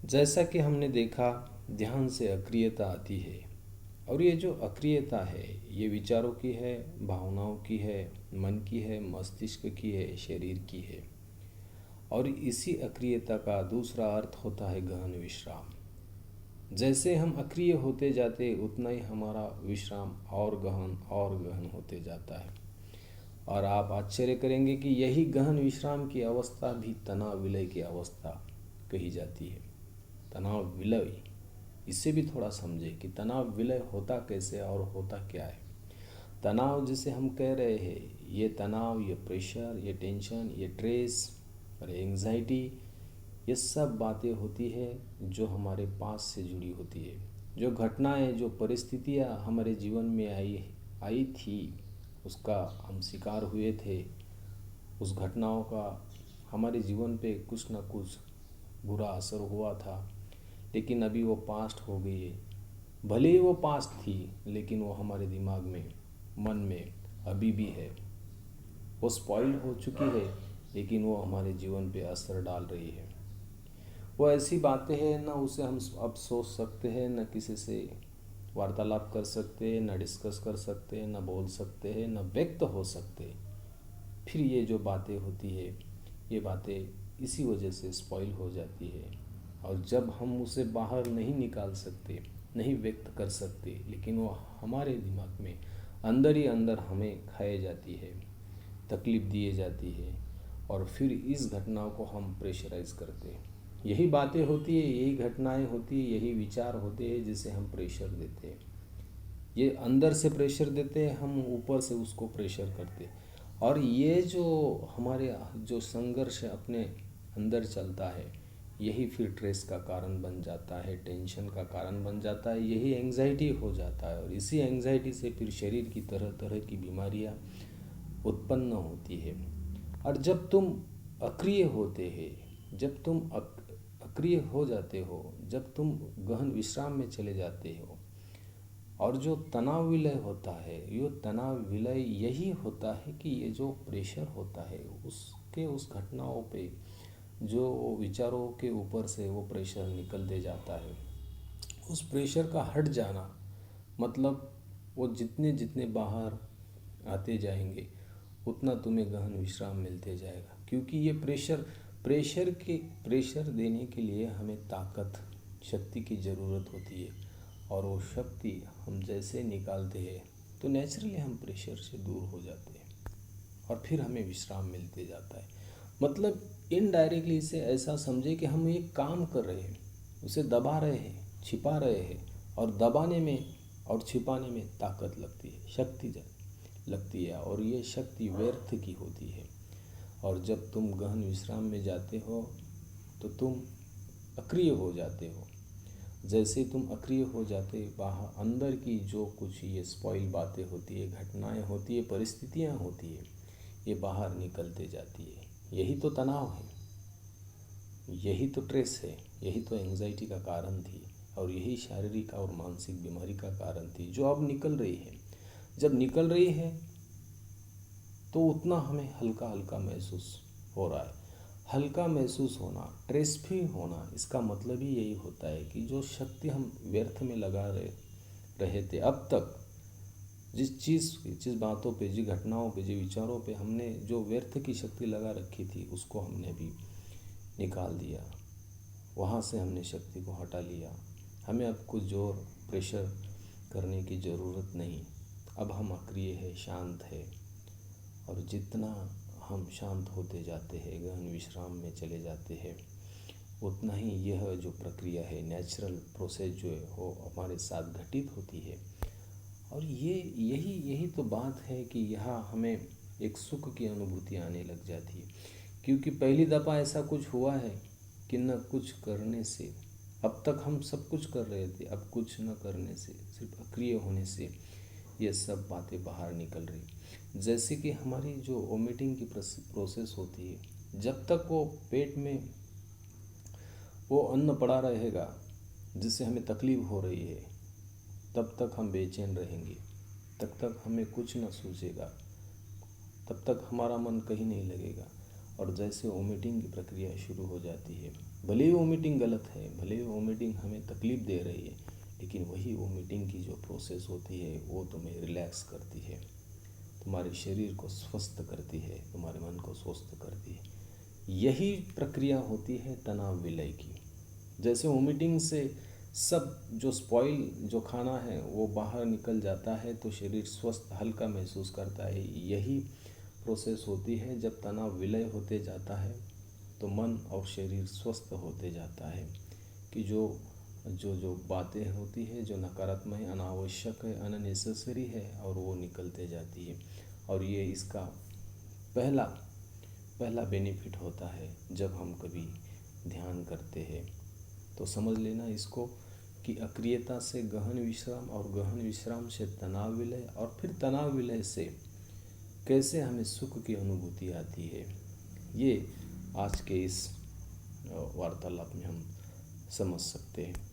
जैसा कि हमने देखा, ध्यान से अक्रियता आती है। और ये जो अक्रियता है, ये विचारों की है, भावनाओं की है, मन की है, मस्तिष्क की है, शरीर की है। और इसी अक्रियता का दूसरा अर्थ होता है गहन विश्राम। जैसे हम अक्रिय होते जाते उतना ही हमारा विश्राम और गहन होते जाता है। और आप आश्चर्य करेंगे कि यही गहन विश्राम की अवस्था भी तनाव विलय की अवस्था कही जाती है। तनाव विलय, इससे भी थोड़ा समझे कि तनाव विलय होता कैसे और होता क्या है। तनाव जिसे हम कह रहे हैं, ये तनाव, ये प्रेशर, ये टेंशन, ये स्ट्रेस और एंजाइटी, ये सब बातें होती है जो हमारे पास से जुड़ी होती है। जो घटनाएं, जो परिस्थितियां हमारे जीवन में आई आई थी, उसका हम शिकार हुए थे। उस घटनाओं का हमारे जीवन पे कुछ ना कुछ बुरा असर हुआ था, लेकिन अभी वो पास्ट हो गई है। भले ही वो पास्ट थी, लेकिन वो हमारे दिमाग में, मन में अभी भी है। वो स्पॉइल हो चुकी है, लेकिन वो हमारे जीवन पे असर डाल रही है। वो ऐसी बातें हैं, ना उसे हम अब सोच सकते हैं, न किसी से वार्तालाप कर सकते हैं, न डिस्कस कर सकते हैं, न बोल सकते हैं, न व्यक्त हो सकते। फिर ये जो बातें होती है, ये बातें इसी वजह से स्पॉइल हो जाती है। और जब हम उसे बाहर नहीं निकाल सकते, नहीं व्यक्त कर सकते, लेकिन वो हमारे दिमाग में अंदर ही अंदर हमें खाए जाती है, तकलीफ़ दिए जाती है। और फिर इस घटनाओं को हम प्रेशराइज करते हैं। यही बातें होती है, यही घटनाएं होती है, यही विचार होते हैं जिसे हम प्रेशर देते हैं। ये अंदर से प्रेशर देते हैं, हम ऊपर से उसको प्रेशर करते हैं। और ये जो हमारे जो संघर्ष अपने अंदर चलता है, यही फिर स्ट्रेस का कारण बन जाता है, टेंशन का कारण बन जाता है, यही एंजाइटी हो जाता है। और इसी एंजाइटी से फिर शरीर की तरह तरह की बीमारियां उत्पन्न होती है। और जब तुम अक्रिय होते हैं, जब तुम अक्रिय हो जाते हो, जब तुम गहन विश्राम में चले जाते हो, और जो तनाव विलय होता है, ये तनाव विलय यही होता है कि ये जो प्रेशर होता है, उसके उस घटनाओं पे जो विचारों के ऊपर से वो प्रेशर निकल दे जाता है। उस प्रेशर का हट जाना मतलब वो जितने जितने बाहर आते जाएंगे, उतना तुम्हें गहन विश्राम मिलते जाएगा। क्योंकि ये प्रेशर देने के लिए हमें ताकत, शक्ति की ज़रूरत होती है। और वो शक्ति हम जैसे निकालते हैं, तो नेचुरली हम प्रेशर से दूर हो जाते हैं और फिर हमें विश्राम मिलते जाता है। मतलब इनडायरेक्टली इसे ऐसा समझे कि हम एक काम कर रहे हैं, उसे दबा रहे हैं, छिपा रहे हैं। और दबाने में और छिपाने में ताकत लगती है, शक्ति लगती है, और ये शक्ति व्यर्थ की होती है। और जब तुम गहन विश्राम में जाते हो, तो तुम अक्रिय हो जाते हो। जैसे तुम अक्रिय हो जाते, बाहर अंदर की जो कुछ ये स्पॉइल बातें होती है, घटनाएं होती है, परिस्थितियां होती है, ये बाहर निकलते जाती है। यही तो तनाव है, यही तो स्ट्रेस है, यही तो एंजाइटी का कारण थी। और यही शारीरिक और मानसिक बीमारी का कारण थी, जो अब निकल रही है। जब निकल रही है, तो उतना हमें हल्का हल्का महसूस हो रहा है। हल्का महसूस होना, स्ट्रेस फ्री होना, इसका मतलब ही यही होता है कि जो शक्ति हम व्यर्थ में लगा रहे थे अब तक, जिस बातों पे, जिस घटनाओं पे, जिस विचारों पे हमने जो व्यर्थ की शक्ति लगा रखी थी, उसको हमने भी निकाल दिया। वहाँ से हमने शक्ति को हटा लिया। हमें अब कुछ जोर, प्रेशर करने की ज़रूरत नहीं। अब हम अक्रिय है, शांत है। और जितना हम शांत होते जाते हैं, गहन विश्राम में चले जाते हैं, उतना ही यह जो प्रक्रिया है, नेचुरल प्रोसेस जो है, वो हमारे साथ घटित होती है। और यही तो बात है कि यहाँ हमें एक सुख की अनुभूति आने लग जाती है। क्योंकि पहली दफ़ा ऐसा कुछ हुआ है कि न कुछ करने से, अब तक हम सब कुछ कर रहे थे, अब कुछ न करने से, सिर्फ अक्रिय होने से ये सब बातें बाहर निकल रही। जैसे कि हमारी जो वोमिटिंग की प्रोसेस होती है, जब तक वो पेट में वो अन्न पड़ा रहेगा जिससे हमें तकलीफ़ हो रही है, तब तक हम बेचैन रहेंगे, तब तक हमें कुछ न सूझेगा, तब तक हमारा मन कहीं नहीं लगेगा। और जैसे वोमिटिंग की प्रक्रिया शुरू हो जाती है, भले ही वोमिटिंग गलत है, भले ही वोमिटिंग हमें तकलीफ़ दे रही है, लेकिन वही वोमिटिंग की जो प्रोसेस होती है वो तुम्हें रिलैक्स करती है, तुम्हारे शरीर को स्वस्थ करती है, तुम्हारे मन को स्वस्थ करती है। यही प्रक्रिया होती है तनाव विलय की। जैसे वोमिटिंग से सब जो स्पॉइल जो खाना है वो बाहर निकल जाता है तो शरीर स्वस्थ हल्का महसूस करता है, यही प्रोसेस होती है जब तनाव विलय होते जाता है तो मन और शरीर स्वस्थ होते जाता है कि जो जो जो बातें होती है जो नकारात्मक है, अनावश्यक है, अननेसेसरी है, और वो निकलते जाती है। और ये इसका पहला पहला बेनिफिट होता है जब हम कभी ध्यान करते हैं। तो समझ लेना इसको कि अक्रियता से गहन विश्राम और गहन विश्राम से तनाव विलय और फिर तनाव विलय से कैसे हमें सुख की अनुभूति आती है, ये आज के इस वार्तालाप में हम समझ सकते हैं।